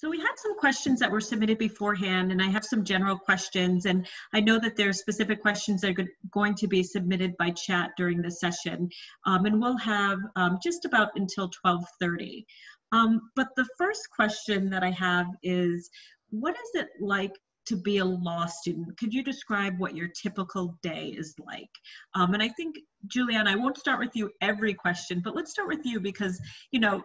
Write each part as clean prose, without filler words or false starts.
So we had some questions that were submitted beforehand, and I have some general questions, and I know that there's specific questions that are going to be submitted by chat during the session, and we'll have just about until 12:30. But the first question that I have is, what is it like to be a law student? Could you describe what your typical day is like? And I think, Juliana, I won't start with you every question, but let's start with you because, you know,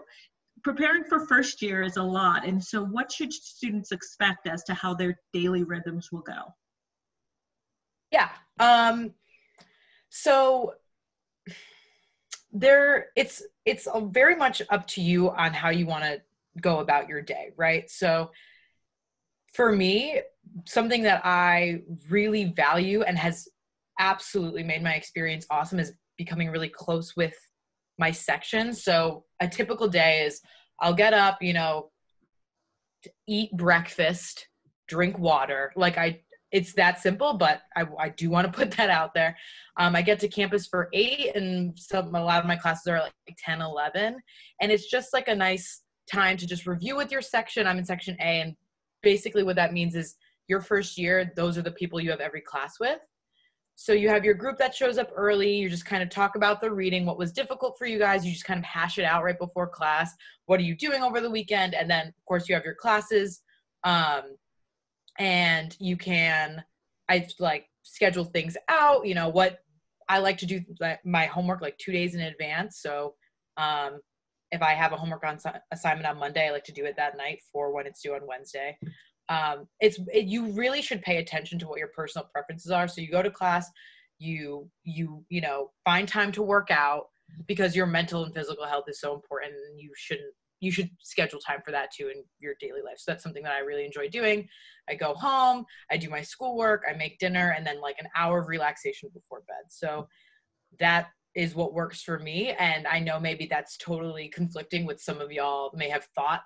preparing for first year is a lot. And so what should students expect as to how their daily rhythms will go? Yeah. So it's very much up to you on how you want to go about your day, right? So for me, something that I really value and has absolutely made my experience awesome is becoming really close with my section. So a typical day is I'll get up, you know, eat breakfast, drink water. It's that simple, but I do want to put that out there. I get to campus for 8 and a lot of my classes are like 10, 11. And it's just like a nice time to just review with your section. I'm in section A, and basically what that means is your first year, those are the people you have every class with. So you have your group that shows up early. You just kind of talk about the reading, what was difficult for you guys. You just kind of hash it out right before class. What are you doing over the weekend? And then, of course, you have your classes. And I schedule things out. You know, what I like to do my homework like 2 days in advance. So if I have a homework assignment on Monday, I like to do it that night for when it's due on Wednesday. You really should pay attention to what your personal preferences are. So you go to class, you find time to work out because your mental and physical health is so important, and you should schedule time for that too in your daily life. So that's something that I really enjoy doing. I go home, I do my schoolwork, I make dinner, and then like an hour of relaxation before bed. So that is what works for me. And I know maybe that's totally conflicting with some of y'all may have thought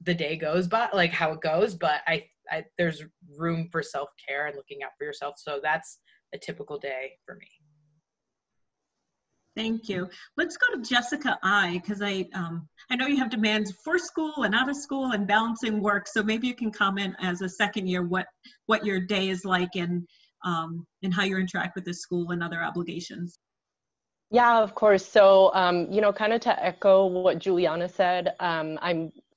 the day goes by, like how it goes, but I there's room for self-care and looking out for yourself. So that's a typical day for me. Thank you. Let's go to Jessica I, because I know you have demands for school and out of school and balancing work. So maybe you can comment as a second year what your day is like and how you interact with the school and other obligations. Yeah, of course. So, kind of to echo what Juliana said,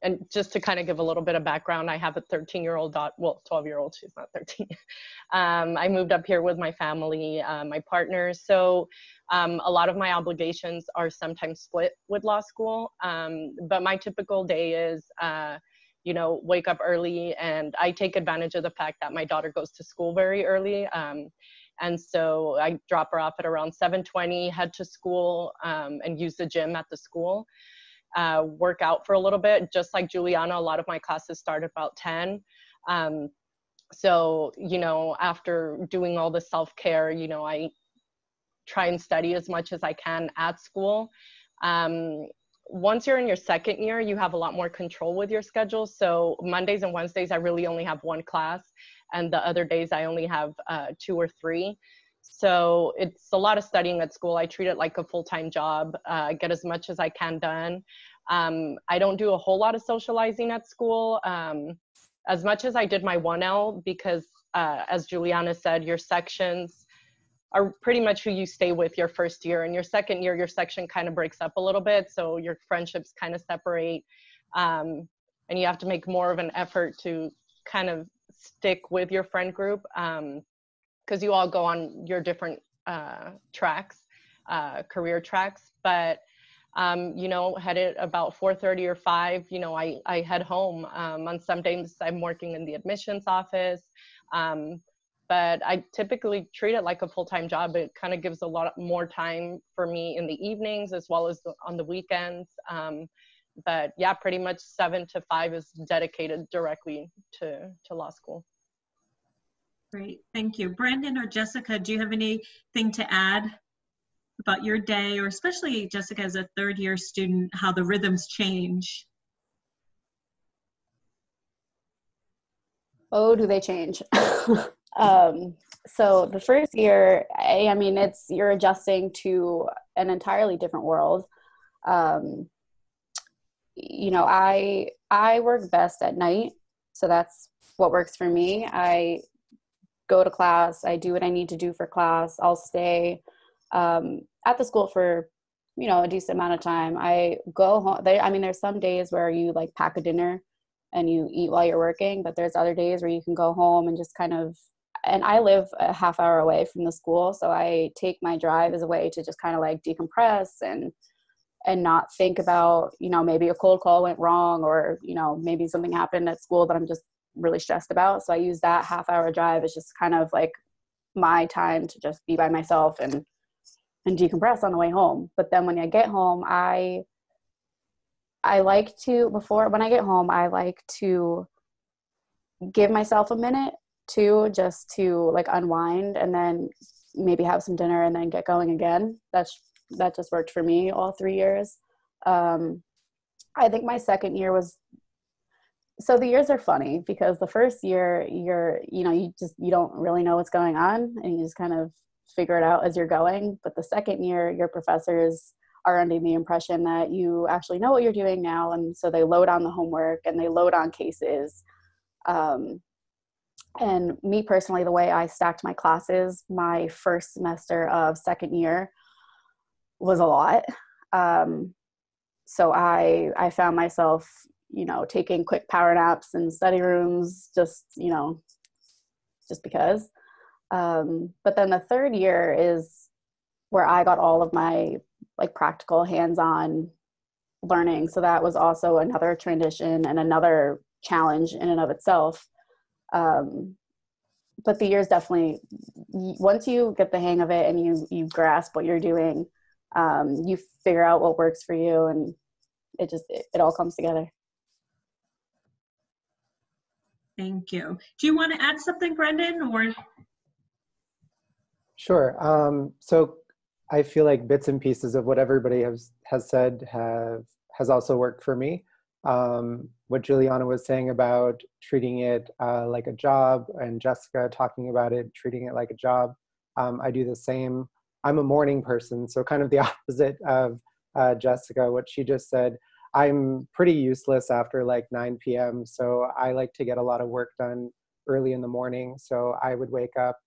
and just to kind of give a little bit of background, I have a 13-year-old daughter, well, 12-year-old, she's not 13. I moved up here with my family, my partner. So a lot of my obligations are sometimes split with law school. But my typical day is, wake up early, and I take advantage of the fact that my daughter goes to school very early. And so I drop her off at around 7:20, head to school, and use the gym at the school. Work out for a little bit. Just like Juliana, a lot of my classes start about 10. So, after doing all the self-care, I try and study as much as I can at school. Once you're in your second year, you have a lot more control with your schedule. So Mondays and Wednesdays, I really only have one class, and the other days I only have 2 or 3. So it's a lot of studying at school. I treat it like a full-time job. I get as much as I can done. I don't do a whole lot of socializing at school, as much as I did my 1L, because as Juliana said, your sections are pretty much who you stay with your first year. And your second year, your section kind of breaks up a little bit. So your friendships kind of separate. And you have to make more of an effort to kind of stick with your friend group, because you all go on your different tracks, career tracks. But, headed about 4:30 or 5, I head home. On some days I'm working in the admissions office. But I typically treat it like a full-time job. It kind of gives a lot more time for me in the evenings as well as on the weekends. But yeah, pretty much 7 to 5 is dedicated directly to law school. Great, thank you. Brandon or Jessica, do you have anything to add about your day, or especially Jessica as a third-year student, how the rhythms change? Oh, do they change? So the first year, I mean, you're adjusting to an entirely different world. I I work best at night. So that's what works for me. I go to class. I do what I need to do for class. I'll stay at the school for, you know, a decent amount of time. I go home. There's some days where you like pack a dinner and you eat while you're working, but there's other days where you can go home and just kind of, and I live a half hour away from the school. So I take my drive as a way to just kind of like decompress and not think about, you know, maybe a cold call went wrong, or, you know, maybe something happened at school that I'm just really stressed about. So I use that half hour drive as just kind of like my time to just be by myself and decompress on the way home. But then when I get home, I like to, when I get home, I like to give myself a minute too, just to like unwind, and then maybe have some dinner and then get going again. That just worked for me all 3 years. I think my second year was, so the years are funny because the first year you don't really know what's going on and you just kind of figure it out as you're going. But the second year, your professors are under the impression that you actually know what you're doing now. And so they load on the homework and they load on cases. And me personally, the way I stacked my classes, my first semester of second year was a lot. So I found myself, you know, taking quick power naps in study rooms, just because. But then the third year is where I got all of my like practical hands-on learning. So that was also another transition and another challenge in and of itself. But the years definitely, once you get the hang of it and you grasp what you're doing, you figure out what works for you, and it all comes together. Thank you. Do you want to add something, Brendan, or? Sure. So I feel like bits and pieces of what everybody has said has also worked for me. What Juliana was saying about treating it like a job, and Jessica talking about it, treating it like a job. I do the same. I'm a morning person, so kind of the opposite of Jessica, what she just said. I'm pretty useless after like 9 p.m. So I like to get a lot of work done early in the morning. So I would wake up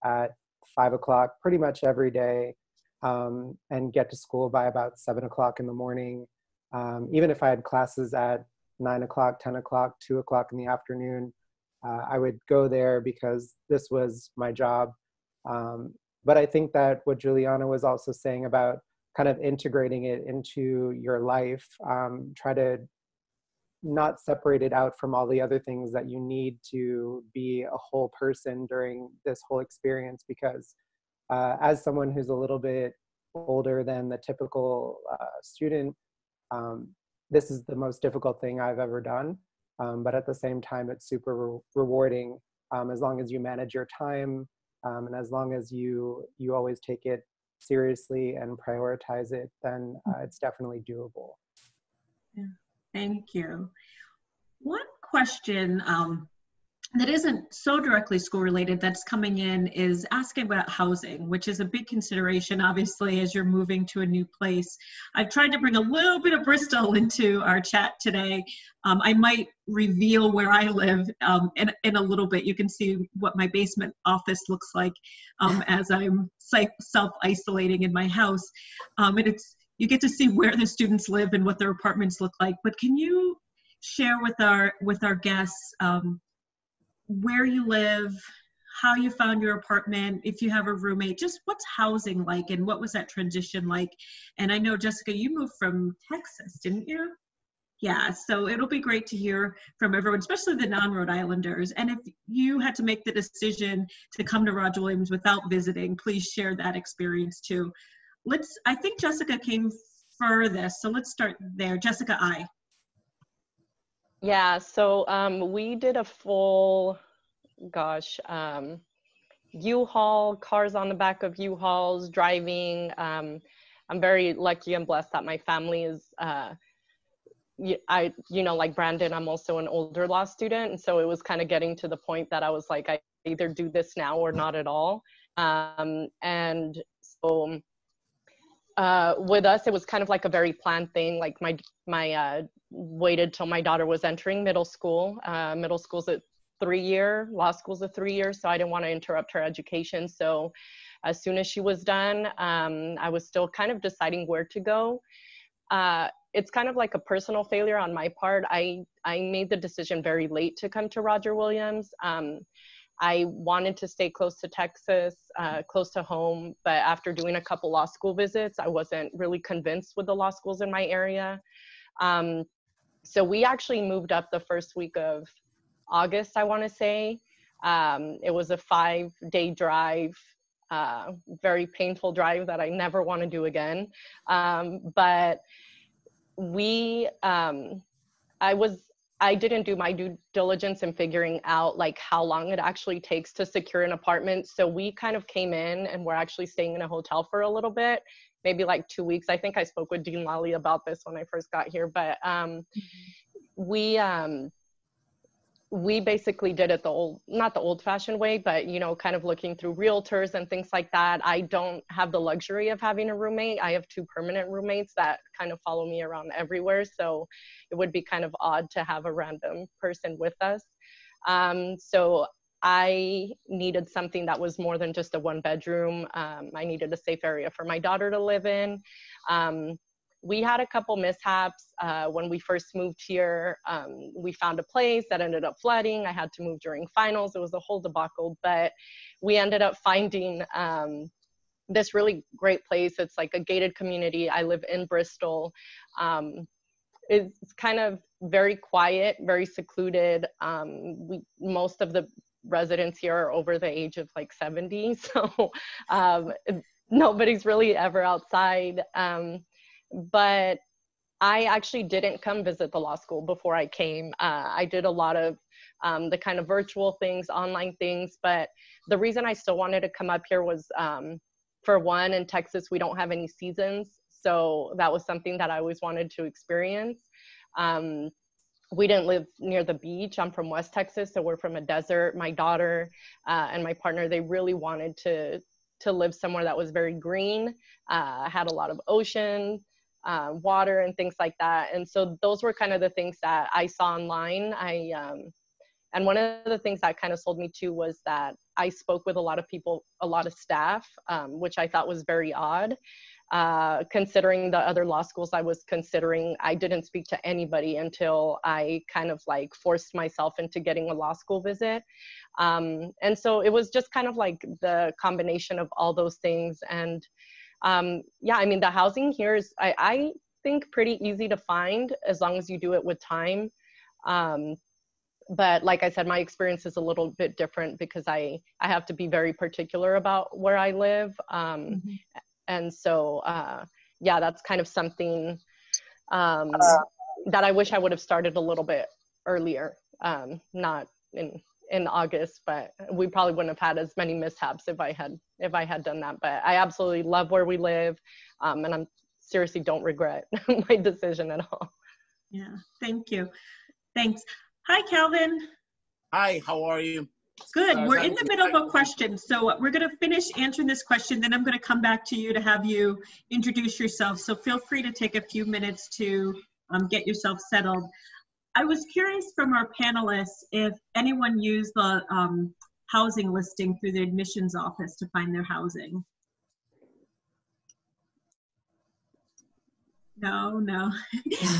at 5 o'clock pretty much every day and get to school by about 7 o'clock in the morning. Even if I had classes at 9 o'clock, 10 o'clock, 2 o'clock in the afternoon, I would go there because this was my job. But I think that what Juliana was also saying about kind of integrating it into your life, try to not separate it out from all the other things that you need to be a whole person during this whole experience. Because as someone who's a little bit older than the typical student, this is the most difficult thing I've ever done. But at the same time, it's super rewarding as long as you manage your time and as long as you always take it seriously and prioritize it, then it's definitely doable. Yeah. Thank you. One question that isn't so directly school related that's coming in is asking about housing, which is a big consideration, obviously, as you're moving to a new place. I've tried to bring a little bit of Bristol into our chat today. I might reveal where I live in a little bit. You can see what my basement office looks like as I'm self-isolating in my house. And you get to see where the students live and what their apartments look like. But can you share with our guests where you live, how you found your apartment, if you have a roommate, just what's housing like and what was that transition like? And I know, Jessica, you moved from Texas, didn't you? Yeah, so it'll be great to hear from everyone, especially the non-Rhode Islanders. And if you had to make the decision to come to Roger Williams without visiting, please share that experience too. I think Jessica came furthest, so let's start there. Jessica, I. Yeah, so we did a full, U-Haul, cars on the back of U-Hauls, driving. I'm very lucky and blessed that my family is, like Brandon, I'm also an older law student. And so it was kind of getting to the point that I was like, I either do this now or not at all. And so with us, it was kind of like a very planned thing. Like my waited till my daughter was entering middle school. Middle school's a 3-year, law school's a 3-year, so I didn't want to interrupt her education. So as soon as she was done, I was still kind of deciding where to go. It's kind of like a personal failure on my part. I made the decision very late to come to Roger Williams. I wanted to stay close to Texas, close to home, but after doing a couple law school visits, I wasn't really convinced with the law schools in my area. So we actually moved up the first week of August, I want to say. It was a 5-day drive, very painful drive that I never want to do again. But I didn't do my due diligence in figuring out like how long it actually takes to secure an apartment. So we kind of came in and we're actually staying in a hotel for a little bit, maybe like 2 weeks. I think I spoke with Dean Lally about this when I first got here, but we basically did it not the old fashioned way, but, you know, kind of looking through realtors and things like that. I don't have the luxury of having a roommate. I have 2 permanent roommates that kind of follow me around everywhere. So it would be kind of odd to have a random person with us. So I needed something that was more than just a 1-bedroom. I needed a safe area for my daughter to live in. We had a couple mishaps when we first moved here. We found a place that ended up flooding. I had to move during finals. It was a whole debacle, but we ended up finding this really great place. It's like a gated community. I live in Bristol. It's kind of very quiet, very secluded. Most of the residents here are over the age of like 70, so nobody's really ever outside. But I actually didn't come visit the law school before I came. I did a lot of the kind of virtual things, online things, but the reason I still wanted to come up here was, for one, in Texas, we don't have any seasons. So that was something that I always wanted to experience. We didn't live near the beach. I'm from West Texas, so we're from a desert. My daughter and my partner, they really wanted to live somewhere that was very green, had a lot of ocean, water and things like that. And so those were kind of the things that I saw online. And one of the things that kind of sold me to was that I spoke with a lot of people, a lot of staff, which I thought was very odd. Considering the other law schools I was considering, I didn't speak to anybody until I kind of like forced myself into getting a law school visit. And so it was just kind of like the combination of all those things. And yeah, I mean, the housing here is, I think, pretty easy to find as long as you do it with time. But like I said, my experience is a little bit different because I have to be very particular about where I live. And so, yeah, that's kind of something that I wish I would have started a little bit earlier, not in August, but we probably wouldn't have had as many mishaps if I had done that. But I absolutely love where we live, and I'm seriously don't regret my decision at all. Yeah, thank you. Thanks. Hi, Calvin. Hi, how are you? Good. We're in the middle of a question, so we're going to finish answering this question, then I'm going to come back to you to have you introduce yourself. So feel free to take a few minutes to get yourself settled. I was curious from our panelists if anyone used the housing listing through the admissions office to find their housing. No,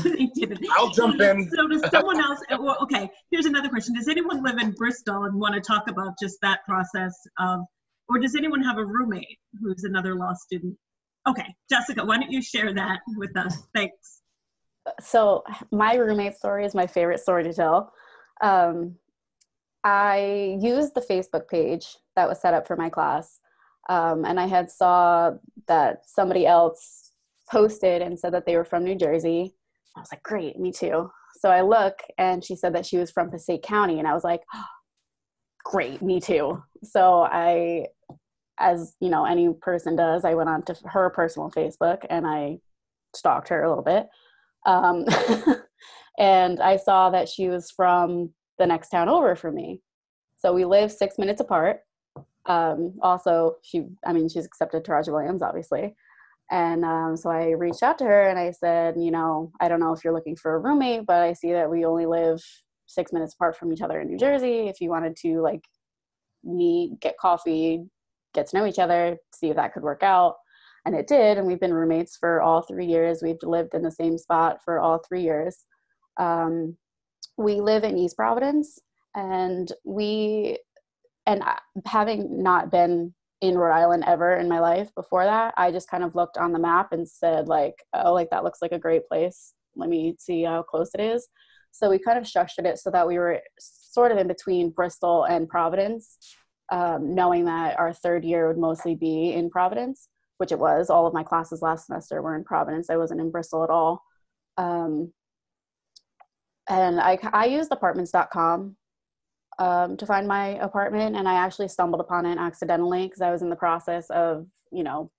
they didn't. I'll jump in. So does someone else, well, okay, here's another question. Does anyone live in Bristol and want to talk about just that process of, or does anyone have a roommate who's another law student? Okay, Jessica, why don't you share that with us? Thanks. So my roommate story is my favorite story to tell. I used the Facebook page that was set up for my class, and I had saw that somebody else posted and said that they were from New Jersey. I was like, great, me too. So I look and she said that she was from Passaic County, and I was like, oh, great, me too. So I, as you know, any person does, I went on to her personal Facebook and I stalked her a little bit. And I saw that she was from the next town over from me. So we live 6 minutes apart. Also, she's accepted to Roger Williams, obviously. And so I reached out to her and I said, you know, I don't know if you're looking for a roommate, but I see that we only live 6 minutes apart from each other in New Jersey. If you wanted to like meet, get coffee, get to know each other, see if that could work out. And it did. And we've been roommates for all 3 years. We've lived in the same spot for all 3 years. We live in East Providence, and having not been in Rhode Island ever in my life before that, I just kind of looked on the map and said like, oh, like that looks like a great place. Let me see how close it is. So we kind of structured it so that we were sort of in between Bristol and Providence, knowing that our 3rd year would mostly be in Providence, which it was. All of my classes last semester were in Providence. I wasn't in Bristol at all. And I used apartments.com to find my apartment, and I actually stumbled upon it accidentally because I was in the process of, you know,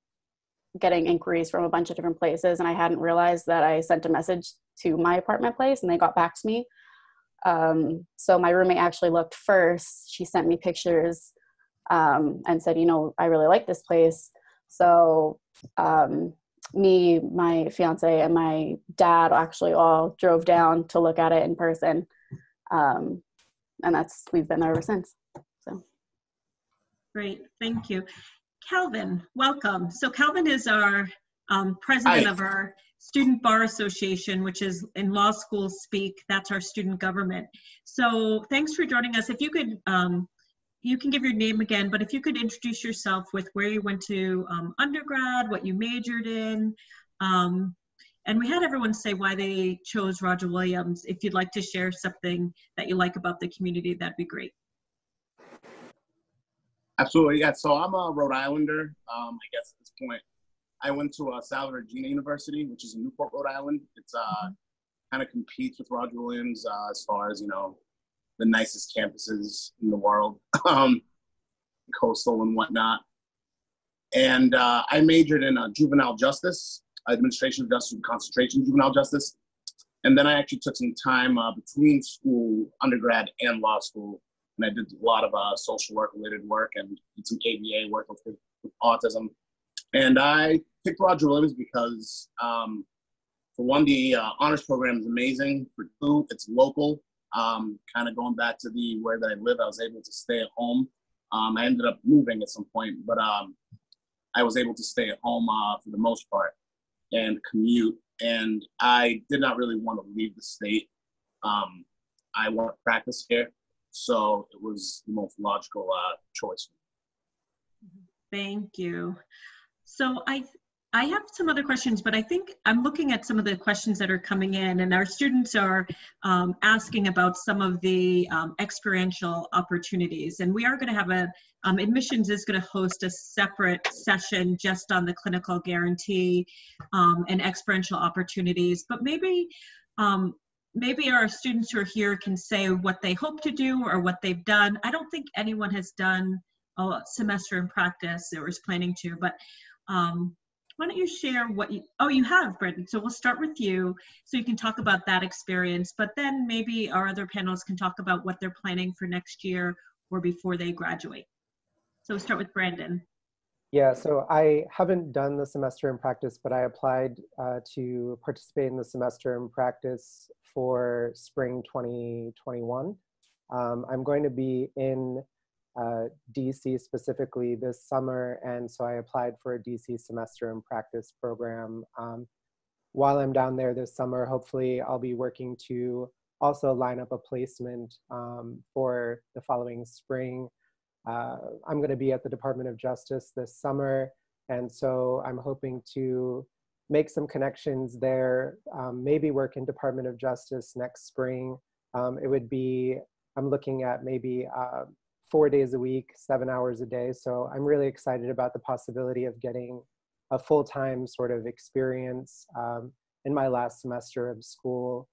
getting inquiries from a bunch of different places, and I hadn't realized that I sent a message to my apartment place and they got back to me. So my roommate actually looked first. She sent me pictures and said, you know, I really like this place. So me, my fiance, and my dad actually all drove down to look at it in person. And we've been there ever since. So. Great, thank you. Calvin, welcome. So Calvin is our president of our Student Bar Association, which is in law school speak, that's our student government. So thanks for joining us. If you could, you can give your name again, but if you could introduce yourself with where you went to undergrad, what you majored in, and we had everyone say why they chose Roger Williams. If you'd like to share something that you like about the community, that'd be great. Absolutely, yeah. So I'm a Rhode Islander. I guess at this point, I went to Salve Regina University, which is in Newport, Rhode Island. It's kind of competes with Roger Williams as far as, you know, the nicest campuses in the world, coastal and whatnot. And I majored in juvenile justice, administration of justice, and concentration juvenile justice. And then I actually took some time between school, undergrad and law school. And I did a lot of social work related work and did some ABA work with autism. And I picked Roger Williams because for one, the honors program is amazing. For two, it's local. Kind of going back to where that I live, I was able to stay at home. I ended up moving at some point, but I was able to stay at home for the most part and commute. And I did not really want to leave the state. I want to practice here. So it was the most logical choice. Thank you. So I have some other questions, but I think I'm looking at some of the questions that are coming in, and our students are asking about some of the experiential opportunities. And we are going to have admissions is going to host a separate session just on the clinical guarantee and experiential opportunities. But maybe our students who are here can say what they hope to do or what they've done. I don't think anyone has done a semester in practice or is planning to, but why don't you share what you have, Brendan. So we'll start with you so you can talk about that experience, but then maybe our other panelists can talk about what they're planning for next year or before they graduate. So we'll start with Brandon. Yeah, so I haven't done the semester in practice, but I applied to participate in the semester in practice for spring 2021. I'm going to be in DC specifically this summer, and so I applied for a DC semester in practice program. While I'm down there this summer, hopefully I'll be working to also line up a placement for the following spring. I'm going to be at the Department of Justice this summer, and so I'm hoping to make some connections there, maybe work in Department of Justice next spring. It would be, I'm looking at maybe 4 days a week, 7 hours a day. So I'm really excited about the possibility of getting a full-time sort of experience in my last semester of school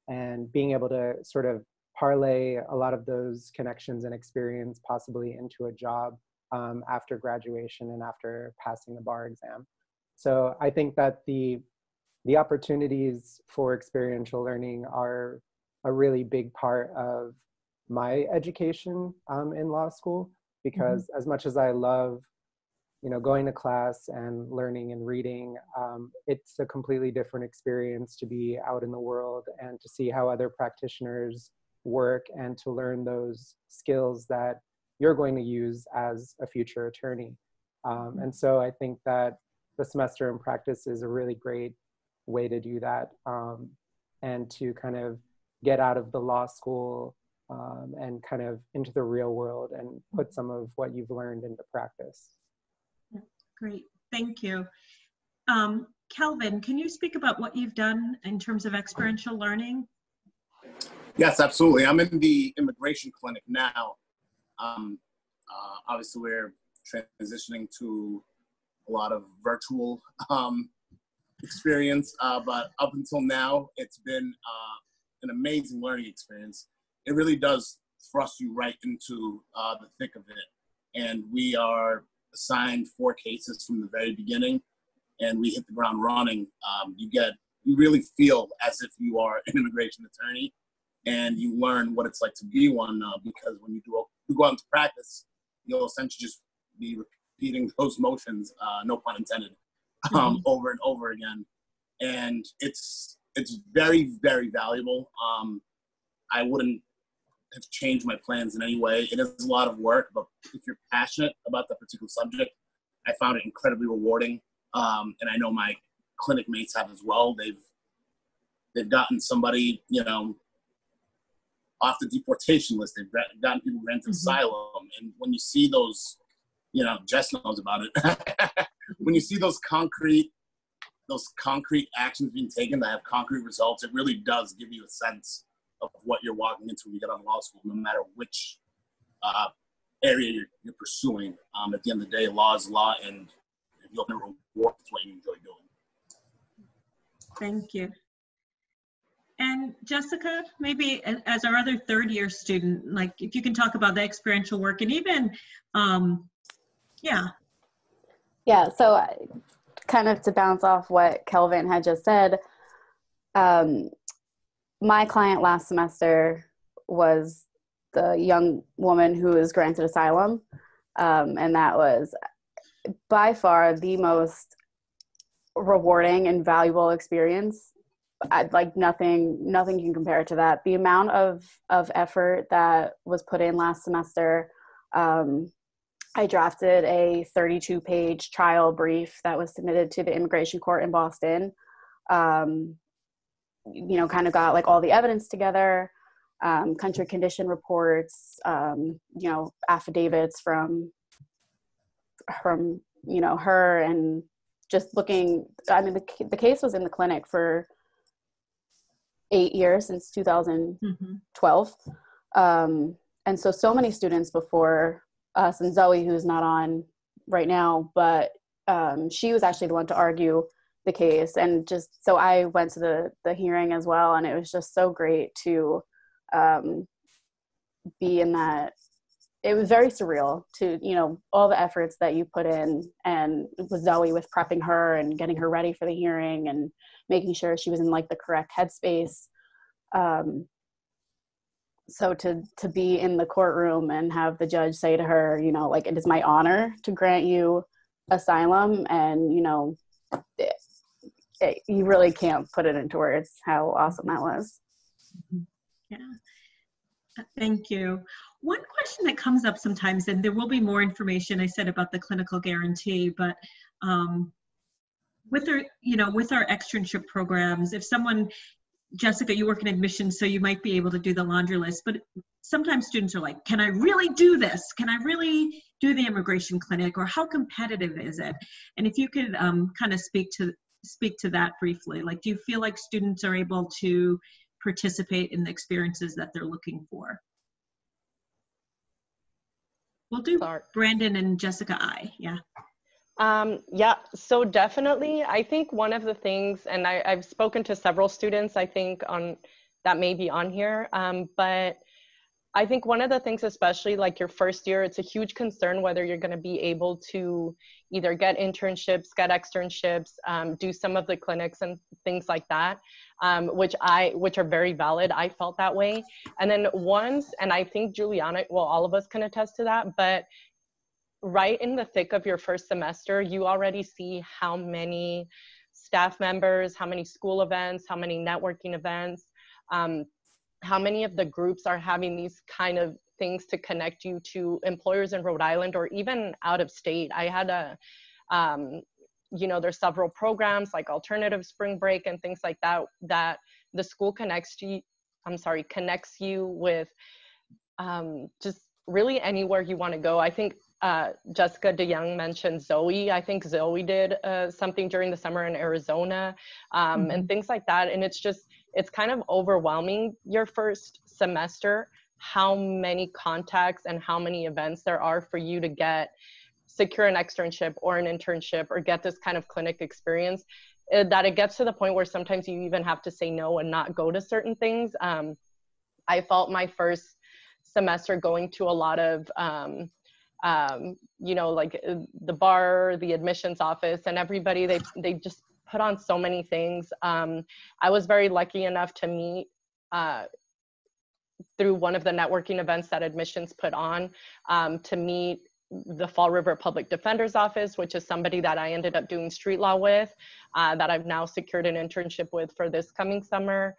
and being able to sort of parlay a lot of those connections and experience possibly into a job after graduation and after passing the bar exam. So I think that the opportunities for experiential learning are a really big part of my education in law school, because as much as I love going to class and learning and reading. It's a completely different experience to be out in the world and to see how other practitioners work and to learn those skills that you're going to use as a future attorney. And so I think that the semester in practice is a really great way to do that, and to kind of get out of the law school and kind of into the real world and put some of what you've learned into practice. Great, thank you. Kelvin, can you speak about what you've done in terms of experiential learning? Yes, absolutely. I'm in the immigration clinic now. Obviously, we're transitioning to a lot of virtual experience, but up until now, it's been an amazing learning experience. It really does thrust you right into the thick of it. And we are assigned 4 cases from the very beginning, and we hit the ground running. You really feel as if you are an immigration attorney, and you learn what it's like to be one, because when you go out into practice, you'll essentially just be repeating those motions, no pun intended, over and over again. And it's very, very valuable. I wouldn't have changed my plans in any way. It is a lot of work, but if you're passionate about that particular subject, I found it incredibly rewarding. And I know my clinic mates have as well. They've gotten somebody, off the deportation list. They've gotten people granted asylum. And when you see those, Jess knows about it. When you see those concrete actions being taken that have concrete results, it really does give you a sense of what you're walking into when you get out of law school, no matter which area you're pursuing. At the end of the day, law is law, and if you'll never reward, it's what you enjoy doing. Thank you. And Jessica, maybe as our other third-year student, like if you can talk about the experiential work and even, Yeah, so kind of to bounce off what Kelvin had just said, my client last semester was the young woman who was granted asylum, and that was by far the most rewarding and valuable experience. Like nothing can compare to that. The amount of effort that was put in last semester. I drafted a 32-page trial brief that was submitted to the immigration court in Boston. Kind of got like all the evidence together, country condition reports, affidavits from her, and just looking. I mean, the case was in the clinic for 8 years, since 2012. And so many students before us, and Zoe, who's not on right now, but she was actually the one to argue the case. And just, so I went to the hearing as well. And it was just so great to be in that. It was very surreal to, all the efforts that you put in, and with Zoe, with prepping her and getting her ready for the hearing and making sure she was in like the correct headspace. So to be in the courtroom and have the judge say to her, like, it is my honor to grant you asylum. And, you really can't put it into words how awesome that was. Yeah. Thank you. One question that comes up sometimes, and there will be more information I said about the clinical guarantee, but with our externship programs, if someone, Jessica, you work in admissions, so you might be able to do the laundry list, but sometimes students are like, can I really do this? Can I really do the immigration clinic? Or how competitive is it? And if you could kind of speak to that briefly, like, do you feel like students are able to participate in the experiences that they're looking for? We'll do Brandon and Jessica I. Yeah, so definitely, I think one of the things, and I've spoken to several students, I think, that may be on here, but I think one of the things, especially like your first year, it's a huge concern whether you're going to be able to either get internships, get externships, do some of the clinics and things like that, which are very valid. I felt that way. And then and I think Juliana, well, all of us can attest to that, but right in the thick of your first semester, you already see how many staff members, how many school events, how many networking events, how many of the groups are having these kind of things to connect you to employers in Rhode Island or even out of state. I had there's several programs like Alternative Spring Break and things like that, that the school connects you with just really anywhere you want to go. I think Jessica DeYoung mentioned Zoe. I think Zoe did something during the summer in Arizona and things like that. And it's kind of overwhelming your first semester, how many contacts and how many events there are for you to secure an externship or an internship or get this kind of clinic experience, that it gets to the point where sometimes you even have to say no and not go to certain things. I felt my first semester going to a lot of like the bar, the admissions office, and everybody, they just put on so many things. I was very lucky enough to meet through one of the networking events that admissions put on, to meet the Fall River Public Defender's Office, which is somebody that I ended up doing street law with, that I've now secured an internship with for this coming summer.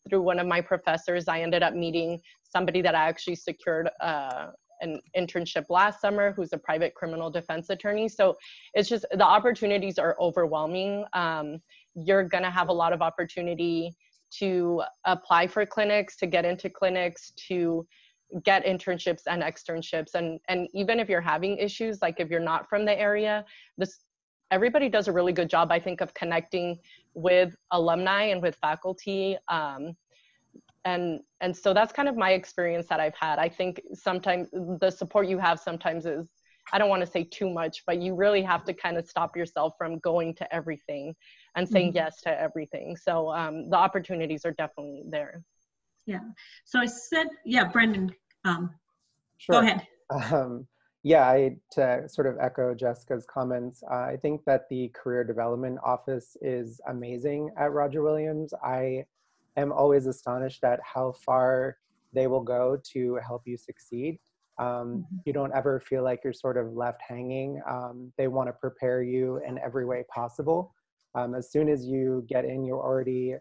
Through one of my professors, I ended up meeting somebody that I actually secured an internship last summer, who's a private criminal defense attorney. So it's just, the opportunities are overwhelming. You're gonna have a lot of opportunity to apply for clinics, to get into clinics, to get internships and externships. And even if you're having issues, like if you're not from the area, everybody does a really good job, I think, of connecting with alumni and with faculty. And so that's kind of my experience that I've had. I think sometimes the support you have sometimes is, I don't want to say too much, but you really have to kind of stop yourself from going to everything and saying yes to everything. So the opportunities are definitely there. Yeah. So I said, yeah, Brendan, Sure. Go ahead. To sort of echo Jessica's comments, I think that the Career Development Office is amazing at Roger Williams. I am always astonished at how far they will go to help you succeed. You don't ever feel like you're sort of left hanging. They want to prepare you in every way possible. As soon as you get in, you're already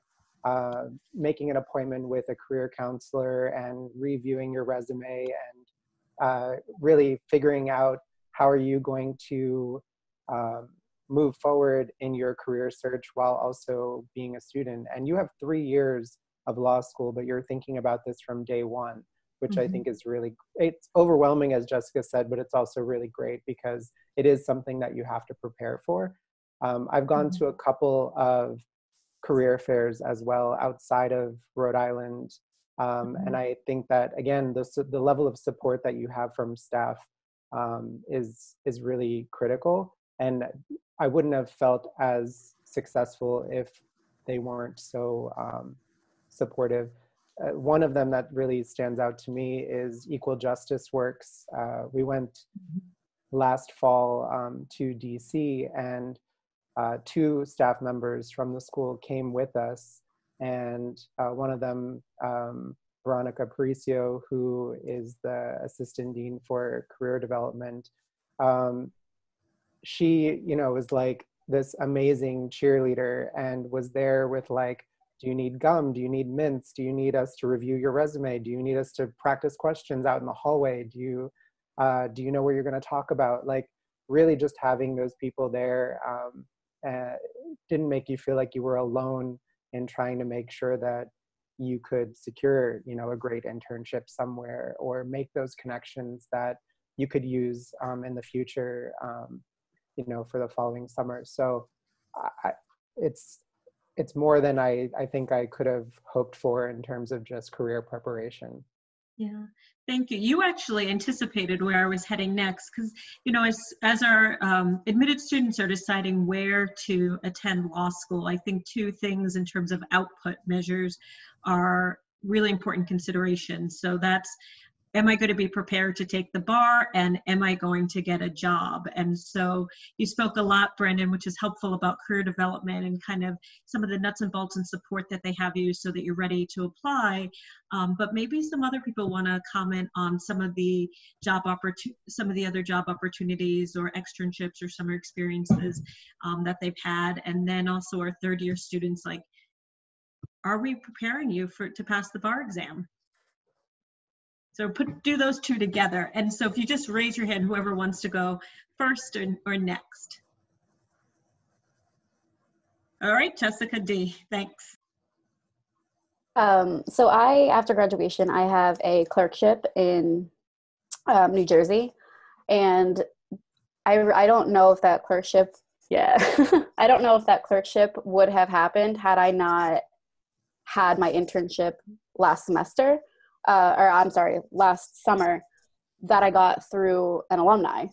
making an appointment with a career counselor and reviewing your resume and really figuring out how are you going to move forward in your career search while also being a student. And you have 3 years of law school, but you're thinking about this from day one, which I think is really, it's overwhelming, as Jessica said, but it's also really great because it is something that you have to prepare for. I've gone to a couple of career fairs as well outside of Rhode Island. And I think that, again, the level of support that you have from staff is really critical. And I wouldn't have felt as successful if they weren't so supportive. One of them that really stands out to me is Equal Justice Works. We went last fall to DC, and 2 staff members from the school came with us. And one of them, Veronica Paricio, who is the assistant dean for career development, she, was like this amazing cheerleader and was there with like, do you need gum? Do you need mints? Do you need us to review your resume? Do you need us to practice questions out in the hallway? Do you know what you're going to talk about? Like, really just having those people there didn't make you feel like you were alone in trying to make sure that you could secure, a great internship somewhere or make those connections that you could use in the future, for the following summer. So it's more than I think I could have hoped for in terms of just career preparation. Yeah, thank you. You actually anticipated where I was heading next because, as our admitted students are deciding where to attend law school, I think 2 things in terms of output measures are really important considerations. So that's am I going to be prepared to take the bar, and am I going to get a job? And so you spoke a lot, Brendan, which is helpful about career development and kind of some of the nuts and bolts and support that they have you so that you're ready to apply. But maybe some other people want to comment on some of the other job opportunities or externships or summer experiences that they've had. And then also our third year students, like, are we preparing you to pass the bar exam? So do those two together. And so if you just raise your hand, whoever wants to go first or next. All right, Jessica D, thanks. So after graduation, I have a clerkship in New Jersey. And I don't know if that clerkship, I don't know if that clerkship would have happened had I not had my internship last semester. Last summer that I got through an alumni.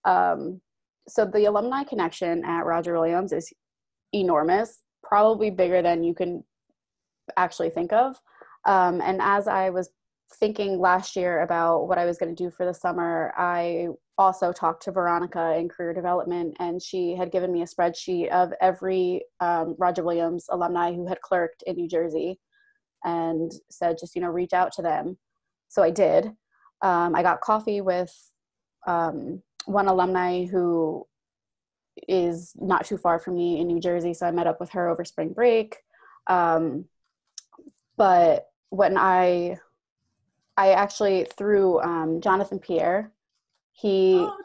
So the Alumni Connection at Roger Williams is enormous, probably bigger than you can actually think of. And as I was thinking last year about what I was going to do for the summer, I also talked to Veronica in career development, and she had given me a spreadsheet of every Roger Williams alumni who had clerked in New Jersey, and said, just, reach out to them. So I did. I got coffee with one alumni who is not too far from me in New Jersey. So I met up with her over spring break. But when I actually, through Jonathan Pierre, Jonathan.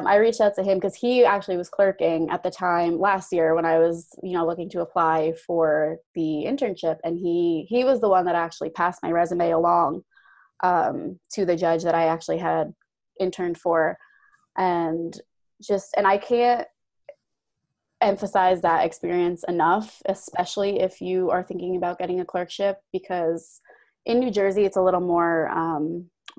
I reached out to him because he actually was clerking at the time last year when I was, looking to apply for the internship. And he was the one that actually passed my resume along to the judge that I actually had interned for. And I can't emphasize that experience enough, especially if you are thinking about getting a clerkship, because in New Jersey, it's a little more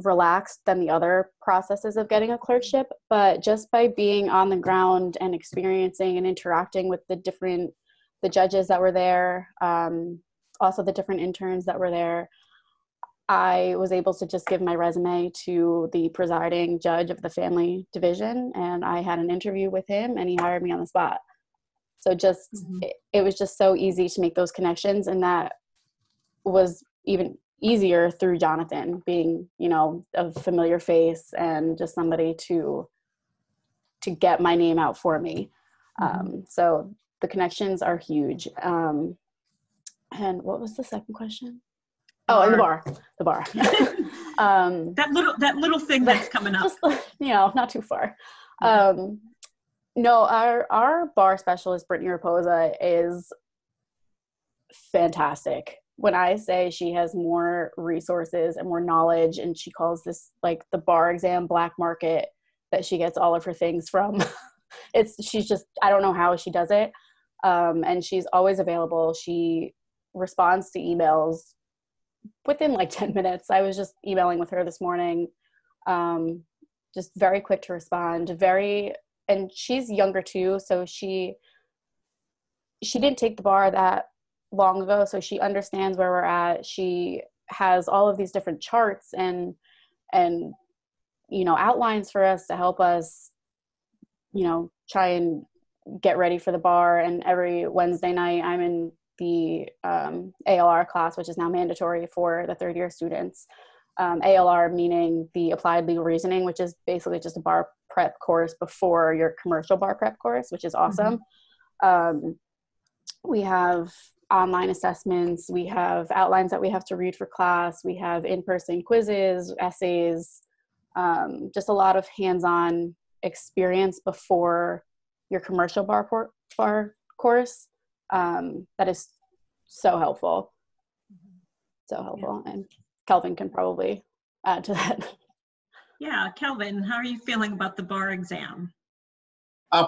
relaxed than the other processes of getting a clerkship. But just by being on the ground and experiencing and interacting with the judges that were there, also the different interns that were there, I was able to just give my resume to the presiding judge of the family division, and I had an interview with him, and he hired me on the spot. So it was just so easy to make those connections, and that was even easier through Jonathan being, a familiar face and just somebody to get my name out for me. So the connections are huge. And what was the second question? Oh, and the bar. That little thing that's coming up. Just, not too far. No, our bar specialist, Brittany Raposa, is fantastic. When I say she has more resources and more knowledge, and she calls this like the bar exam black market that she gets all of her things from, she's just, I don't know how she does it. And she's always available. She responds to emails within like 10 minutes. I was just emailing with her this morning. Just very quick to respond, and she's younger too. So she didn't take the bar that long ago, so she understands where we're at. She has all of these different charts and outlines for us to help us try and get ready for the bar. And every Wednesday night I'm in the Alr class, which is now mandatory for the third year students. Alr meaning the applied legal reasoning, which is basically just a bar prep course before your commercial bar prep course, which is awesome. We have online assessments, we have outlines that we have to read for class, we have in-person quizzes, essays, just a lot of hands-on experience before your commercial bar course. That is so helpful. And Kelvin can probably add to that. Yeah, Kelvin, how are you feeling about the bar exam?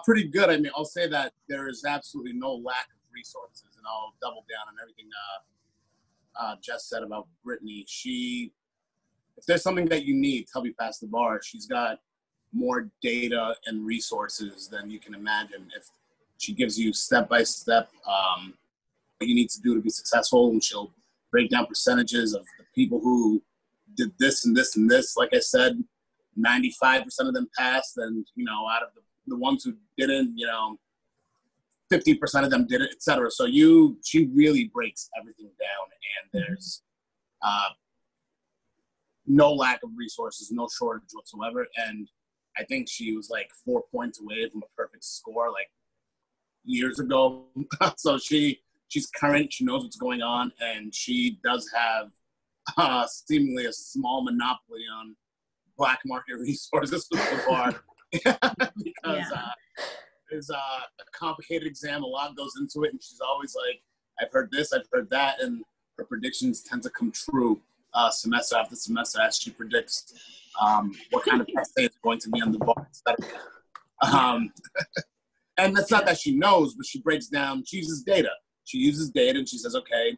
Pretty good. I mean, I'll say that there is absolutely no lack of resources, and I'll double down on everything Jess said about Brittany. If there's something that you need to help you pass the bar, she's got more data and resources than you can imagine. If she gives you step-by-step what you need to do to be successful, and she'll break down percentages of the people who did this and this and this. Like I said, 95% of them passed, and out of the ones who didn't, 50% of them did it, etc. So she really breaks everything down, and there's no lack of resources, no shortage whatsoever. And I think she was like 4 points away from a perfect score like years ago. So she's current, she knows what's going on, and she does have seemingly a small monopoly on black market resources for the bar. Because there's a complicated exam, a lot goes into it, and she's always like, I've heard this, I've heard that, and her predictions tend to come true semester after semester as she predicts what kind of essay is going to be on the bar, etc. And that's not that she knows, but she breaks down, she uses data. She uses data and she says, okay,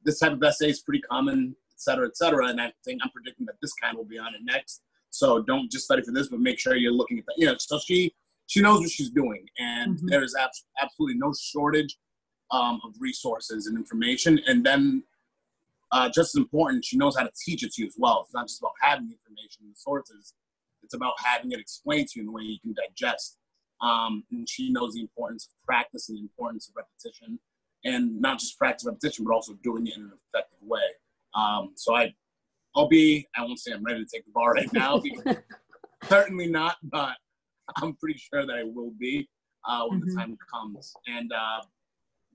this type of essay is pretty common, et cetera, and I think I'm predicting that this kind will be on it next. So don't just study for this, but make sure you're looking at that. So she knows what she's doing, and there is absolutely no shortage of resources and information. And then just as important, she knows how to teach it to you as well. It's not just about having the information and the sources. It's about having it explained to you in a way you can digest. And she knows the importance of practice and the importance of repetition, and not just practice repetition, but also doing it in an effective way. So I won't say I'm ready to take the bar right now, because certainly not, but I'm pretty sure that I will be when the time comes. And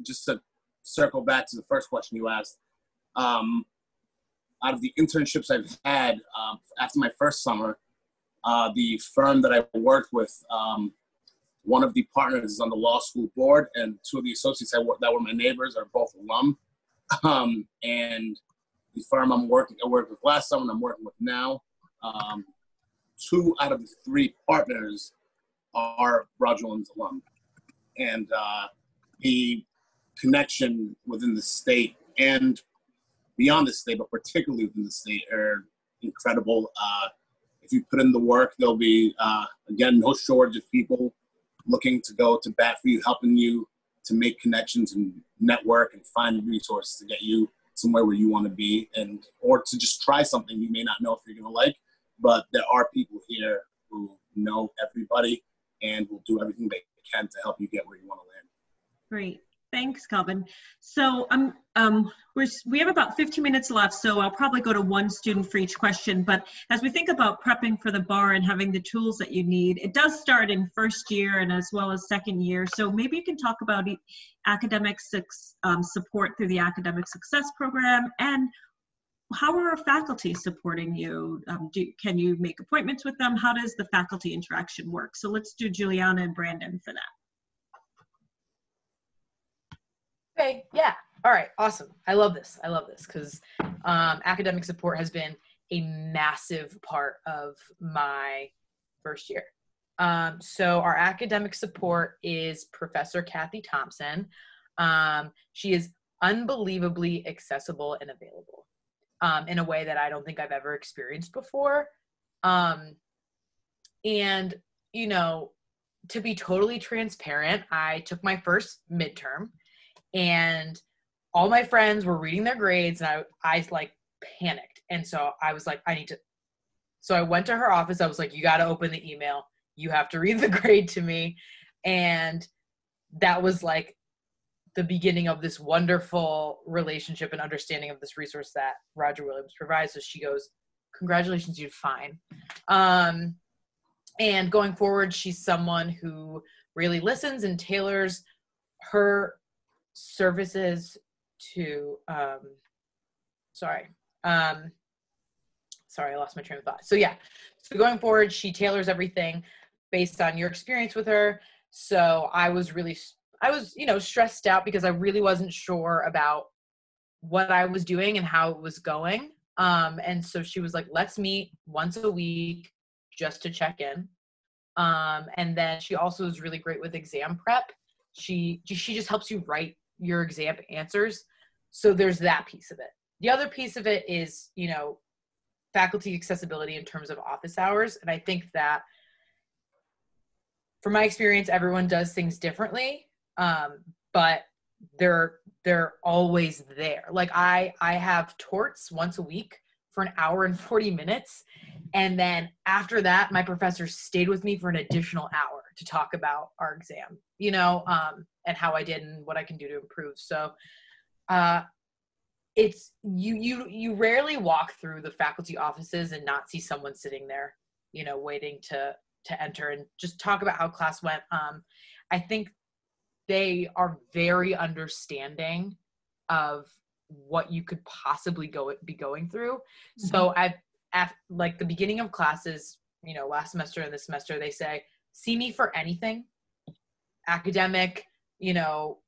just to circle back to the first question you asked, out of the internships I've had after my first summer, the firm that I worked with, one of the partners is on the law school board, and two of the associates that were my neighbors are both alum. And the firm I worked with last summer and I'm working with now, 2 out of the 3 partners are Roger Williams alum. And the connection within the state and beyond the state, but particularly within the state, are incredible. If you put in the work, there'll be, again, no shortage of people looking to go to bat for you, helping you to make connections and network and find resources to get you somewhere where you want to be, or to just try something you may not know if you're going to like. But there are people here who know everybody and will do everything they can to help you get where you want to land. Great. Thanks, Calvin. So we have about 15 minutes left, so I'll probably go to one student for each question. But as we think about prepping for the bar and having the tools that you need, it does start in first year and as well as second year. So maybe you can talk about academic support through the Academic Success Program, and how are our faculty supporting you? Can you make appointments with them? How does the faculty interaction work? So let's do Juliana and Brandon for that. Okay, yeah. All right, awesome. I love this because academic support has been a massive part of my first year. So our academic support is Professor Kathy Thompson. She is unbelievably accessible and available in a way that I don't think I've ever experienced before. And, to be totally transparent, I took my first midterm, and all my friends were reading their grades, and I like panicked. And so I was like, so I went to her office. I was like, you got to open the email. You have to read the grade to me. And that was like the beginning of this wonderful relationship and understanding of this resource that Roger Williams provides. So she goes, congratulations, you did fine. And going forward, she's someone who really listens and tailors her services to sorry, I lost my train of thought. So yeah, so going forward, she tailors everything based on your experience with her. So I was stressed out because I really wasn't sure about what I was doing and how it was going. And so she was like, let's meet once a week just to check in. And then she also is really great with exam prep. She just helps you write your exam answers. So there's that piece of it. The other piece of it is, faculty accessibility in terms of office hours. And I think that from my experience, everyone does things differently. But they're always there. Like I have torts once a week for an hour and 40 minutes. And then after that, my professor stayed with me for an additional hour to talk about our exam, you know, and how I did and what I can do to improve. So it's you rarely walk through the faculty offices and not see someone sitting there, you know, waiting to enter and just talk about how class went. I think they are very understanding of what you could possibly be going through. Mm-hmm. So at like the beginning of classes, you know, last semester and this semester, they say, see me for anything academic, you know,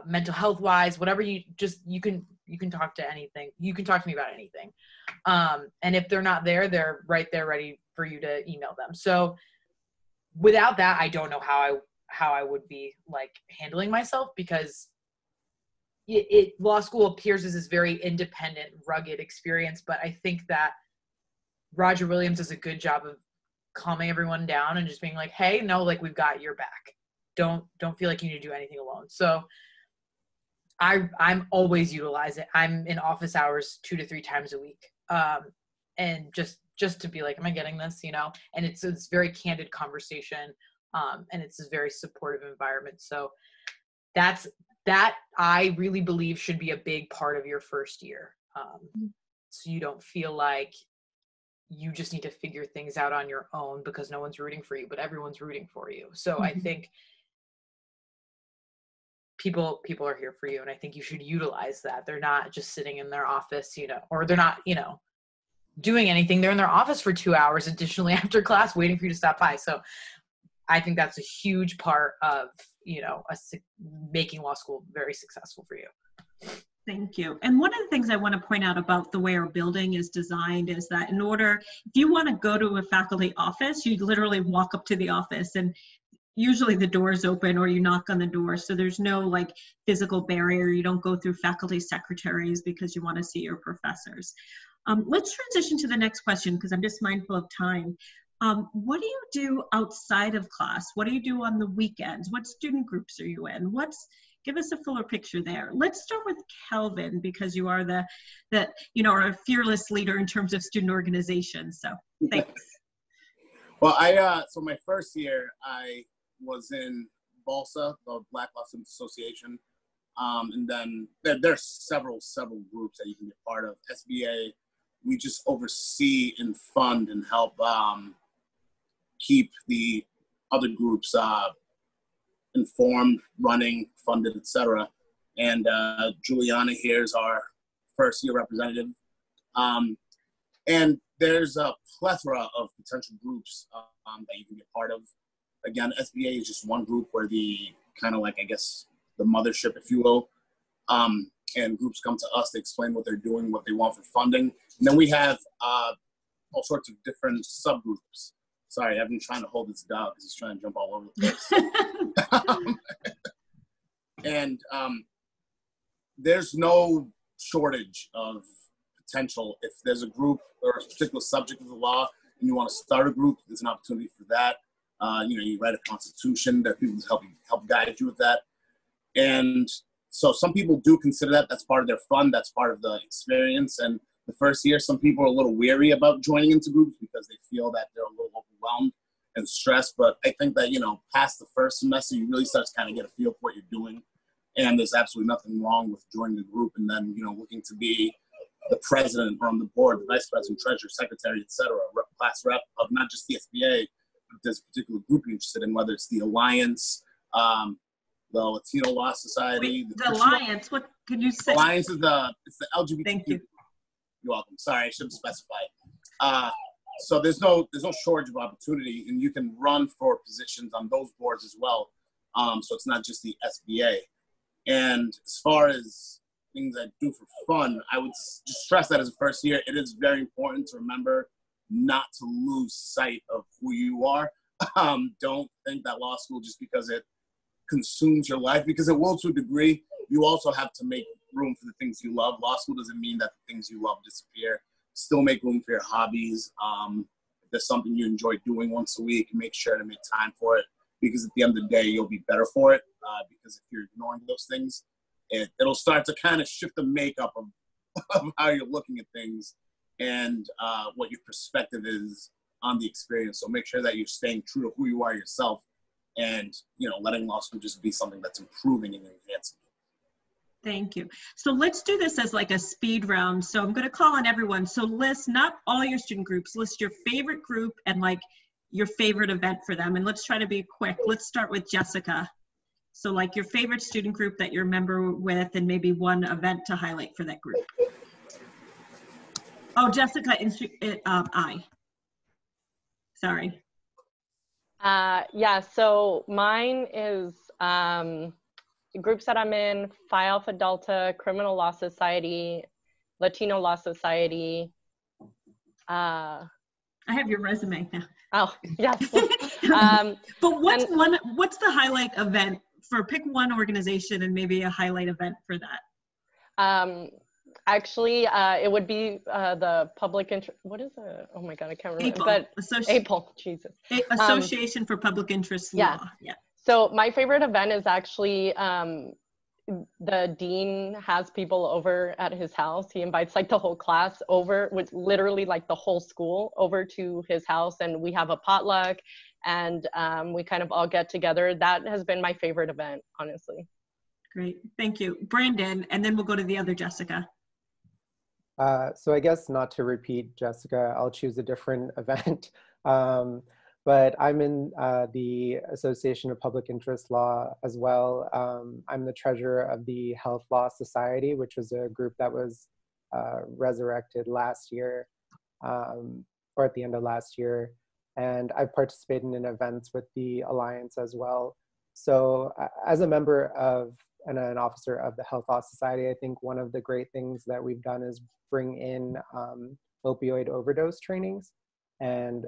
mental health wise, whatever you can talk to anything. You can talk to me about anything. And if they're not there, they're right there ready for you to email them. So without that, I don't know how I would be like handling myself, because law school appears as this very independent, rugged experience. But I think that Roger Williams does a good job of calming everyone down and just being like, hey, no, like we've got your back. Don't feel like you need to do anything alone. So I'm always utilizing. I'm in office hours 2 to 3 times a week. And just to be like, am I getting this, you know? And it's very candid conversation. And it's a very supportive environment. So that I really believe should be a big part of your first year. So you don't feel like you just need to figure things out on your own because no one's rooting for you, but everyone's rooting for you. So I think people are here for you. And I think you should utilize that. They're not just sitting in their office, you know, or they're not, you know, doing anything. They're in their office for 2 hours additionally after class waiting for you to stop by. So I think that's a huge part of, you know, making law school very successful for you. Thank you. And one of the things I want to point out about the way our building is designed is that if you want to go to a faculty office, you literally walk up to the office and usually the door is open or you knock on the door. So there's no like physical barrier. You don't go through faculty secretaries because you want to see your professors. Let's transition to the next question because I'm just mindful of time. What do you do outside of class? What do you do on the weekends? What student groups are you in? Give us a fuller picture there. Let's start with Kelvin because you are the are a fearless leader in terms of student organization. So thanks. Well, so my first year I was in BALSA, the Black Law Students Association, and then there's several groups that you can be part of. SBA, we just oversee and fund and help keep the other groups informed, running, funded, etc. And Juliana here is our first year representative. And there's a plethora of potential groups that you can be a part of. Again, SBA is just one group where the kind of like, I guess, the mothership, if you will. And groups come to us to explain what they're doing, what they want for funding. And then we have all sorts of different subgroups. Sorry, I've been trying to hold this dog because he's trying to jump all over the place. And there's no shortage of potential. If there's a group or a particular subject of the law and you want to start a group, there's an opportunity for that. You write a constitution. There are people to help guide you with that. And so some people do consider that. That's part of their fun. That's part of the experience. And the first year, some people are a little weary about joining into groups because they feel that they're a little overwhelmed and stressed. But I think that, past the first semester, you really start to kind of get a feel for what you're doing. And there's absolutely nothing wrong with joining the group and then, looking to be the president or on the board, the vice president, treasurer, secretary, et cetera, class rep of not just the SBA, but there's a particular group you're interested in, whether it's the Alliance, the Latino Law Society. Wait, the Alliance, what can you say? Alliance is it's the LGBT. Thank you. You're welcome. Sorry, I should have specified. So there's no shortage of opportunity, and you can run for positions on those boards as well. So it's not just the SBA. And as far as things I do for fun, I would just stress that as a first year, it is very important to remember not to lose sight of who you are. Don't think that law school, just because it consumes your life, because it will to a degree, you also have to make room for the things you love. Law school doesn't mean that the things you love disappear. Still make room for your hobbies. If there's something you enjoy doing once a week, make sure to make time for it, because at the end of the day, you'll be better for it. Because if you're ignoring those things, it'll start to kind of shift the makeup of how you're looking at things and what your perspective is on the experience. So make sure that you're staying true to who you are yourself, and letting law school just be something that's improving and enhancing. Thank you. So let's do this as like a speed round. So I'm going to call on everyone. So list not all your student groups, list your favorite group and like your favorite event for them. And let's try to be quick. Let's start with Jessica. So like your favorite student group that you're a member with, and maybe one event to highlight for that group. Oh, Jessica, sorry. Yeah, so mine is groups that I'm in: Phi Alpha Delta, Criminal Law Society, Latino Law Society. I have your resume now. Oh, yes. But what's the highlight event for, pick one organization and maybe a highlight event for that? Actually, it would be the public interest. What is it? Oh my God, I can't remember. APL. But APL, Jesus. Association for Public Interest Law. Yeah. So my favorite event is actually the dean has people over at his house. He invites like the whole class over, with literally like the whole school over to his house, and we have a potluck, and we kind of all get together. That has been my favorite event, honestly. Great, thank you. Brandon, and then we'll go to the other Jessica. So I guess not to repeat Jessica, I'll choose a different event. But I'm in the Association of Public Interest Law as well. I'm the treasurer of the Health Law Society, which was a group that was resurrected last year, or at the end of last year. And I've participated in events with the Alliance as well. So as a member of and an officer of the Health Law Society, I think one of the great things that we've done is bring in opioid overdose trainings, and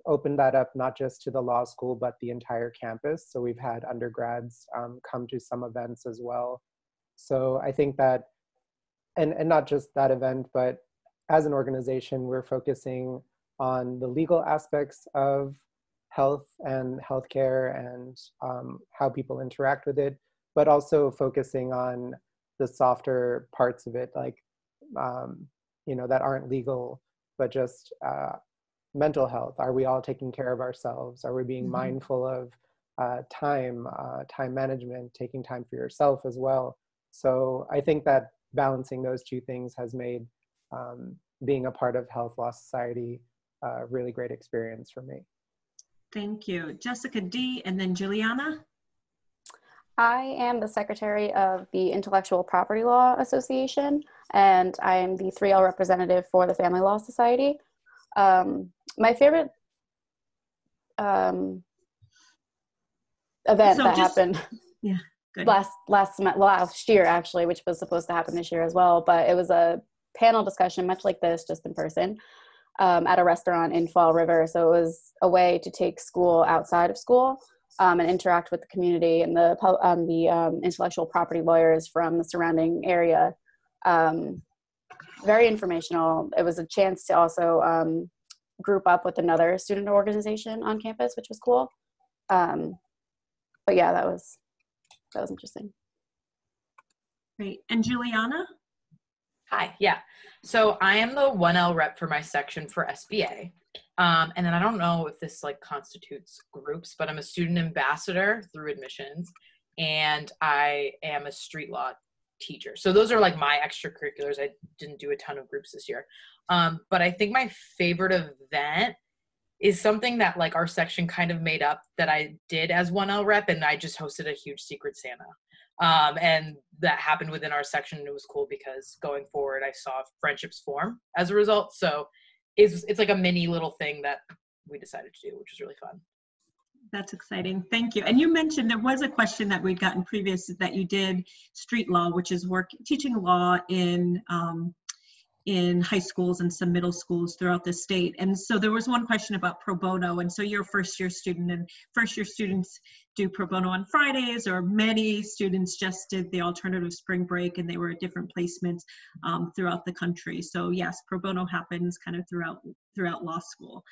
open that up not just to the law school, but the entire campus. So we've had undergrads come to some events as well. So I think that, and not just that event, but as an organization, we're focusing on the legal aspects of health and healthcare and how people interact with it, but also focusing on the softer parts of it, like, that aren't legal, but just mental health. Are we all taking care of ourselves? Are we being mindful of time management, taking time for yourself as well? So I think that balancing those two things has made being a part of Health Law Society a really great experience for me. Thank you. Jessica D, and then Juliana. I am the secretary of the Intellectual Property Law Association, and I am the 3L representative for the Family Law Society. My favorite event that happened last year, actually, which was supposed to happen this year as well, but it was a panel discussion much like this, just in person, at a restaurant in Fall River. So it was a way to take school outside of school and interact with the community and the intellectual property lawyers from the surrounding area. Very informational. It was a chance to also group up with another student organization on campus, which was cool. But yeah, that was interesting. Great. And Juliana? Hi, yeah. So I am the 1L rep for my section for SBA. And then I don't know if this like constitutes groups, but I'm a student ambassador through admissions, and I am a street law teacher. So those are like my extracurriculars. I didn't do a ton of groups this year. But I think my favorite event is something that like our section kind of made up that I did as 1L rep, and I just hosted a huge Secret Santa. And that happened within our section. It was cool because going forward, I saw friendships form as a result. So it's like a mini little thing that we decided to do, which was really fun. That's exciting. Thank you. And you mentioned there was a question that we'd gotten previous, that you did street law, which is teaching law in high schools and some middle schools throughout the state. And so there was one question about pro bono. And so you're a first-year student, and first-year students do pro bono on Fridays, or many students just did the alternative spring break, and they were at different placements throughout the country. So yes, pro bono happens kind of throughout law school.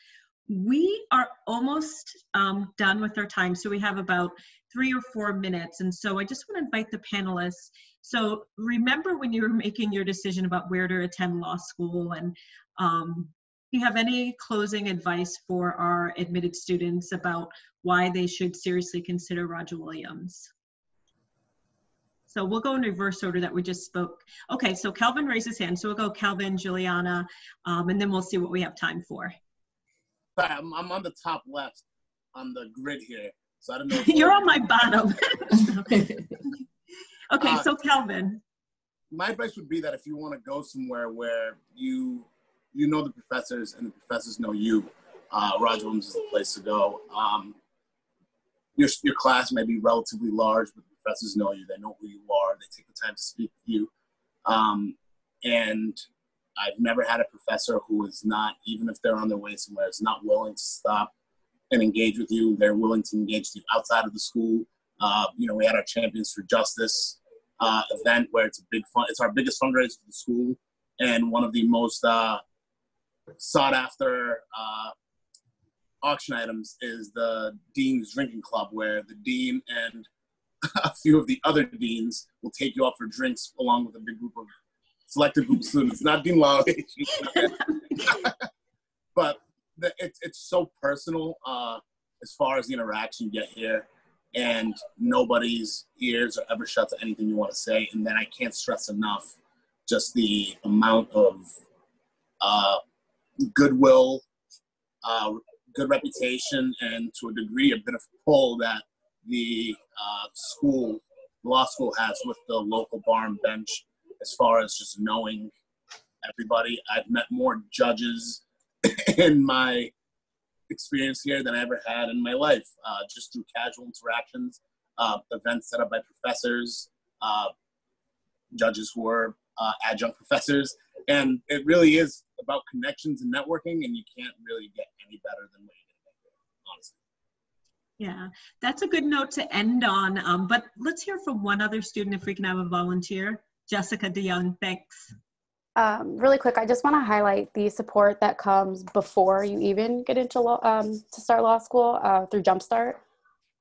We are almost done with our time. So we have about 3 or 4 minutes. And so I just want to invite the panelists. So remember when you were making your decision about where to attend law school, and do you have any closing advice for our admitted students about why they should seriously consider Roger Williams? So we'll go in reverse order that we just spoke. Okay, so Calvin raised his hand. So we'll go Calvin, Juliana, and then we'll see what we have time for. Sorry, I'm on the top left on the grid here. So I don't know. You're on my bottom. Okay, so Calvin. My advice would be that if you want to go somewhere where you know the professors and the professors know you, Roger Williams is the place to go. Your class may be relatively large, but the professors know you. They know who you are. They take the time to speak with you. And I've never had a professor who is not, even if they're on their way somewhere, is not willing to stop and engage with you. They're willing to engage with you outside of the school. We had our Champions for Justice event where it's it's our biggest fundraiser for the school, and one of the most sought after auction items is the Dean's Drinking Club, where the dean and a few of the other deans will take you out for drinks along with a big group of selected group of students. Not Dean Law, but it's so personal as far as the interaction you get here, and nobody's ears are ever shut to anything you want to say. And then I can't stress enough just the amount of goodwill, good reputation, and to a degree a bit of pull that the law school has with the local bar and bench as far as just knowing everybody. I've met more judges in my experience here than I ever had in my life, just through casual interactions, events set up by professors, judges who are adjunct professors. And it really is about connections and networking, and you can't really get any better than what you're going to get here, honestly. Yeah, that's a good note to end on. But let's hear from one other student if we can have a volunteer. Jessica DeYoung, thanks. Really quick, I just want to highlight the support that comes before you even get into to start law school through Jumpstart.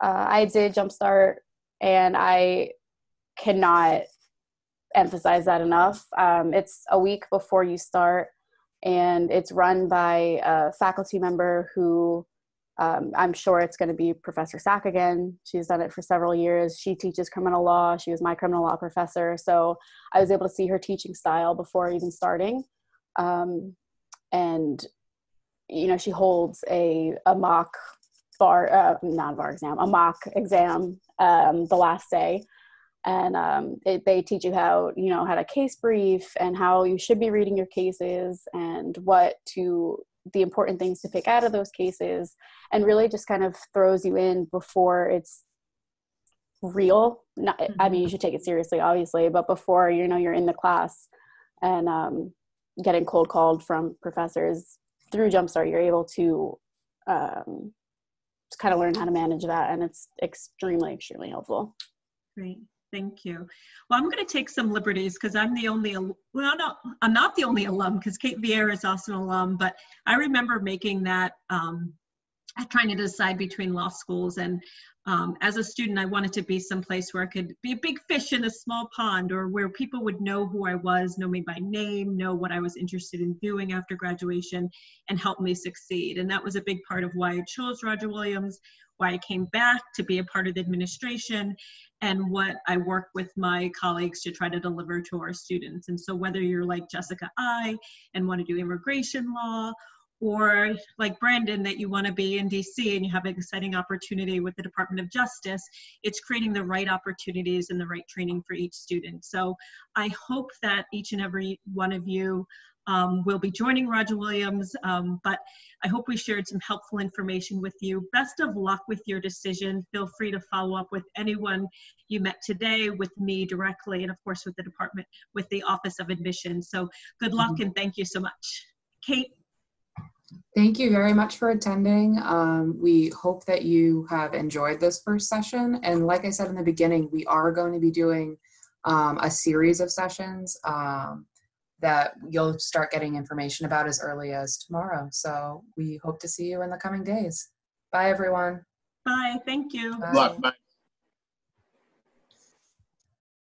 I did Jumpstart, and I cannot emphasize that enough. It's a week before you start, and it's run by a faculty member who I'm sure it's going to be Professor Sack again. She's done it for several years. She teaches criminal law. She was my criminal law professor. So I was able to see her teaching style before even starting. And, she holds a mock a mock exam the last day. And they teach you how to case brief and how you should be reading your cases and the important things to pick out of those cases, and really just kind of throws you in before it's real. I mean, you should take it seriously, obviously, but before, you're in the class and getting cold called from professors through Jumpstart, you're able to just kind of learn how to manage that. And it's extremely, extremely helpful. Great. Thank you. Well, I'm going to take some liberties because I'm the only, well, no, I'm not the only alum because Kate Vieira is also an alum, but I remember making that, trying to decide between law schools. And as a student, I wanted to be someplace where I could be a big fish in a small pond, or where people would know who I was, know me by name, know what I was interested in doing after graduation, and help me succeed. And that was a big part of why I chose Roger Williams, why I came back to be a part of the administration, and what I work with my colleagues to try to deliver to our students. And so whether you're like Jessica I and want to do immigration law, or like Brandon, that you want to be in DC and you have an exciting opportunity with the Department of Justice, it's creating the right opportunities and the right training for each student. So I hope that each and every one of you will be joining Roger Williams, but I hope we shared some helpful information with you. Best of luck with your decision. Feel free to follow up with anyone you met today, with me directly, and of course with the department, with the Office of Admissions. So good luck and thank you so much. Kate? Thank you very much for attending. We hope that you have enjoyed this first session. And like I said in the beginning, we are going to be doing a series of sessions that you'll start getting information about as early as tomorrow. So we hope to see you in the coming days. Bye, everyone. Bye. Thank you. Bye. Bye.